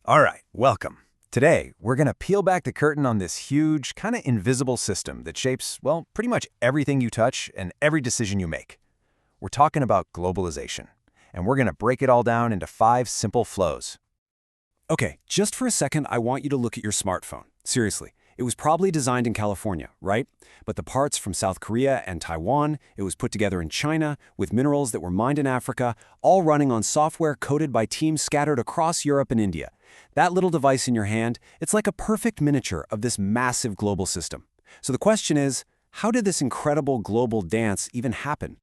All right, welcome. Today, we're going to peel back the curtain on this huge, kind of invisible system that shapes, well, pretty much everything you touch and every decision you make. We're talking about globalization, and we're going to break it all down into 5 simple flows. Okay, just for a second, I want you to look at your smartphone. Seriously, it was probably designed in California, right? But the parts from South Korea and Taiwan, it was put together in China with minerals that were mined in Africa, all running on software coded by teams scattered across Europe and India. That little device in your hand, it's like a perfect miniature of this massive global system. So the question is, how did this incredible global dance even happen?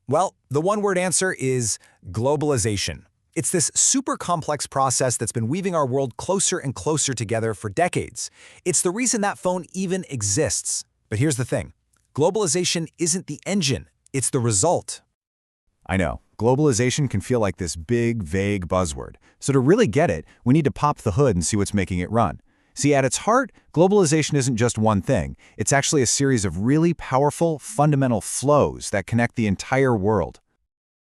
Well, the one-word answer is globalization. It's this super complex process that's been weaving our world closer and closer together for decades. It's the reason that phone even exists. But here's the thing. Globalization isn't the engine, it's the result. I know, globalization can feel like this big, vague buzzword. So to really get it, we need to pop the hood and see what's making it run. See, at its heart, globalization isn't just one thing. It's actually a series of really powerful, fundamental flows that connect the entire world.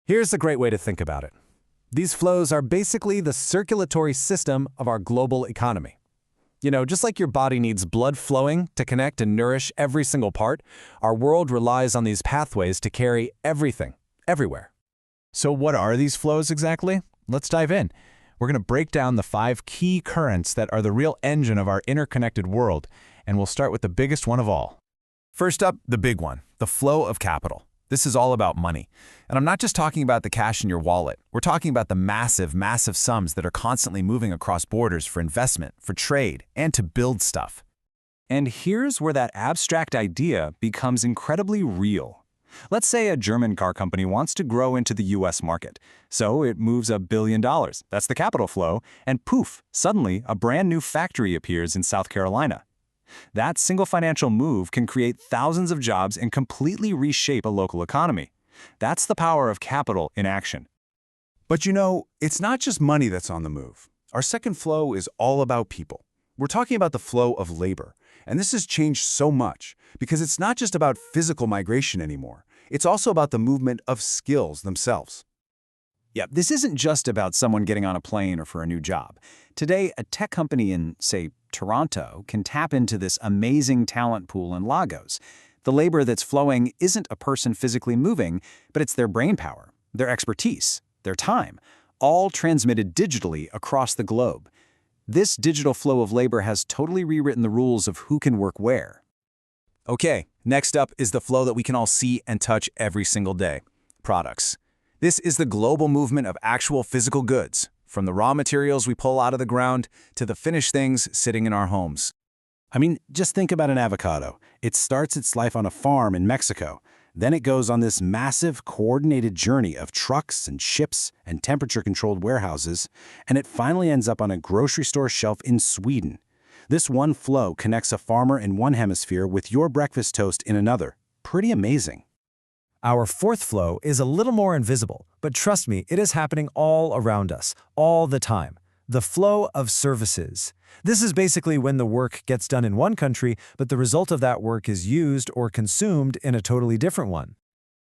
Here's a great way to think about it. These flows are basically the circulatory system of our global economy. You know, just like your body needs blood flowing to connect and nourish every single part, our world relies on these pathways to carry everything, everywhere. So what are these flows exactly? Let's dive in. We're going to break down the 5 key currents that are the real engine of our interconnected world, and we'll start with the biggest one of all. First up, the big one, the flow of capital. This is all about money. And I'm not just talking about the cash in your wallet. We're talking about the massive, massive sums that are constantly moving across borders for investment, for trade, and to build stuff. And here's where that abstract idea becomes incredibly real. Let's say a German car company wants to grow into the US market. So it moves $1 billion. That's the capital flow. And poof, suddenly a brand new factory appears in South Carolina. That single financial move can create thousands of jobs and completely reshape a local economy. That's the power of capital in action. But you know, it's not just money that's on the move. Our second flow is all about people. We're talking about the flow of labor. And this has changed so much because it's not just about physical migration anymore. It's also about the movement of skills themselves. Yeah, this isn't just about someone getting on a plane or for a new job. Today, a tech company in, say, Toronto can tap into this amazing talent pool in Lagos. The labor that's flowing isn't a person physically moving, but it's their brainpower, their expertise, their time, all transmitted digitally across the globe. This digital flow of labor has totally rewritten the rules of who can work where. Okay, next up is the flow that we can all see and touch every single day. Products. This is the global movement of actual physical goods, from the raw materials we pull out of the ground to the finished things sitting in our homes. I mean, just think about an avocado. It starts its life on a farm in Mexico. Then it goes on this massive, coordinated journey of trucks and ships and temperature-controlled warehouses, and it finally ends up on a grocery store shelf in Sweden. This one flow connects a farmer in one hemisphere with your breakfast toast in another. Pretty amazing. Our fourth flow is a little more invisible, but trust me, it is happening all around us, all the time. The flow of services. This is basically when the work gets done in one country, but the result of that work is used or consumed in a totally different one.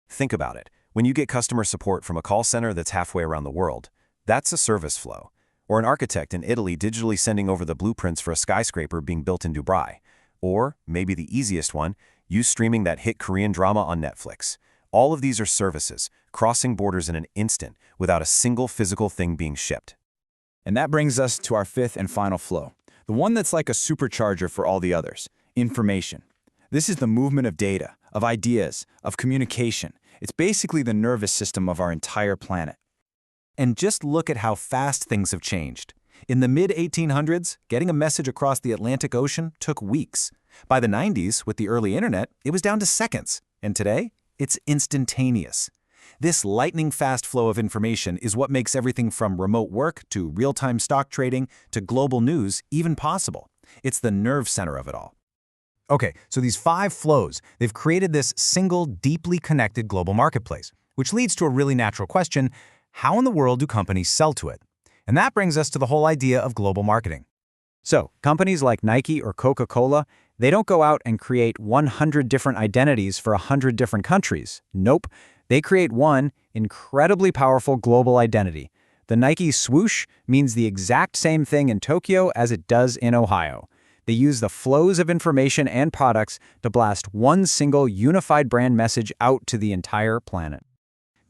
Think about it. When you get customer support from a call center that's halfway around the world, that's a service flow. Or an architect in Italy digitally sending over the blueprints for a skyscraper being built in Dubai. Or, maybe the easiest one, you streaming that hit Korean drama on Netflix. All of these are services, crossing borders in an instant without a single physical thing being shipped. And that brings us to our 5th and final flow, the one that's like a supercharger for all the others, information. This is the movement of data, of ideas, of communication. It's basically the nervous system of our entire planet. And just look at how fast things have changed. In the mid-1800s, getting a message across the Atlantic Ocean took weeks. By the 90s, with the early internet, it was down to seconds. And today, it's instantaneous. This lightning-fast flow of information is what makes everything from remote work to real-time stock trading to global news even possible. It's the nerve center of it all. Okay, so these 5 flows, they've created this single, deeply connected global marketplace, which leads to a really natural question: how in the world do companies sell to it? And that brings us to the whole idea of global marketing. So, companies like Nike or Coca-Cola, they don't go out and create 100 different identities for 100 different countries. Nope. They create one incredibly powerful global identity. The Nike swoosh means the exact same thing in Tokyo as it does in Ohio. They use the flows of information and products to blast one single unified brand message out to the entire planet.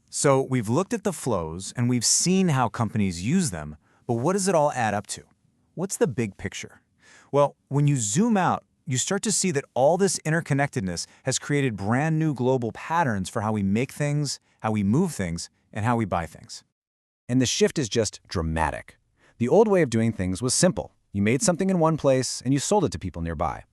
So we've looked at the flows and we've seen how companies use them, but what does it all add up to? What's the big picture? Well, when you zoom out, you start to see that all this interconnectedness has created brand new global patterns for how we make things, how we move things, and how we buy things. And the shift is just dramatic. The old way of doing things was simple. You made something in one place and you sold it to people nearby.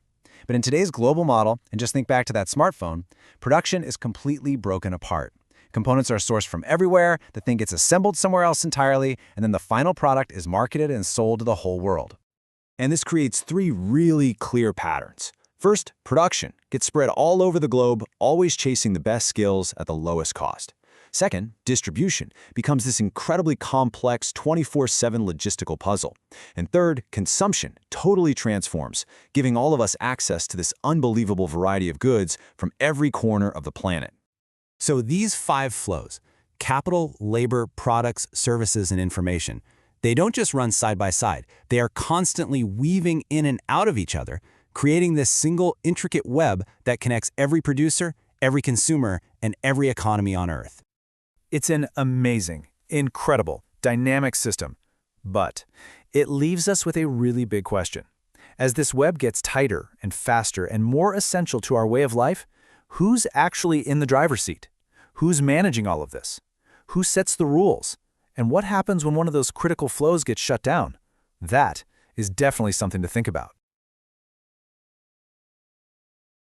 But in today's global model, and just think back to that smartphone, production is completely broken apart. Components are sourced from everywhere, the thing gets assembled somewhere else entirely, and then the final product is marketed and sold to the whole world. And this creates three really clear patterns. First, production gets spread all over the globe, always chasing the best skills at the lowest cost. Second, distribution becomes this incredibly complex 24/7 logistical puzzle. And third, consumption totally transforms, giving all of us access to this unbelievable variety of goods from every corner of the planet. So these 5 flows, capital, labor, products, services, and information, they don't just run side by side. They are constantly weaving in and out of each other, creating this single intricate web that connects every producer, every consumer, and every economy on Earth. It's an amazing, incredible, dynamic system. But it leaves us with a really big question. As this web gets tighter and faster and more essential to our way of life, who's actually in the driver's seat? Who's managing all of this? Who sets the rules? And what happens when one of those critical flows gets shut down? That is definitely something to think about.